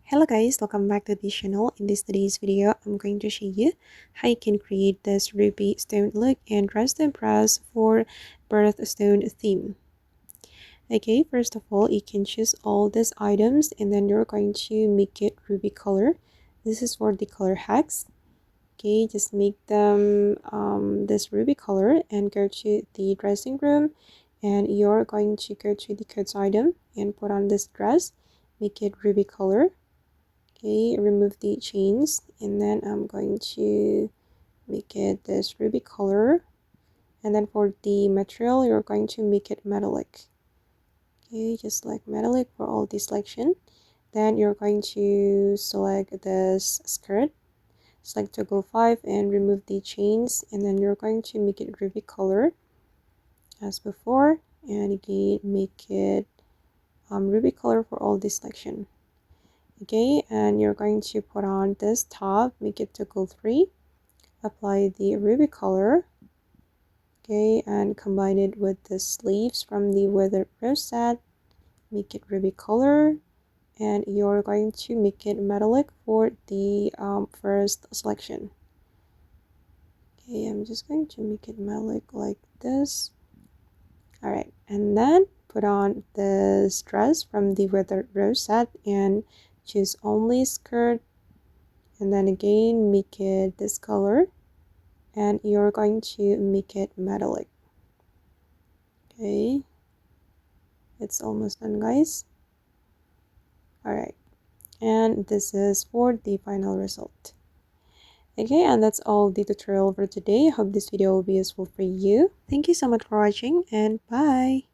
Hello guys, welcome back to the channel. In today's video, I'm going to show you how you can create this ruby stone look and dress the brass for birthstone theme. Okay, first of all, you can choose all these items and then you're going to make it ruby color. This is for the color hacks. Okay, just make them this ruby color and go to the dressing room, and you're going to go to the coats item and put on this dress, make it ruby color. Okay, remove the chains and then I'm going to make it this ruby color, and then for the material you're going to make it metallic. Okay, just like metallic for all the selection. Then you're going to select this skirt, select toggle 5 and remove the chains, and then you're going to make it ruby color as before, and again make it ruby color for all the selection. Okay, and you're going to put on this top, make it toggle 3, apply the ruby color, okay, and combine it with the sleeves from the weathered rose set, make it ruby color, and you're going to make it metallic for the first selection. Okay, I'm just going to make it metallic like this. Alright, and then put on this dress from the weathered rose set and choose only skirt, and then again make it this color, and you're going to make it metallic. Okay, it's almost done guys. Alright, and this is for the final result. Okay, and that's all the tutorial for today. I hope this video will be useful for you. Thank you so much for watching, and bye.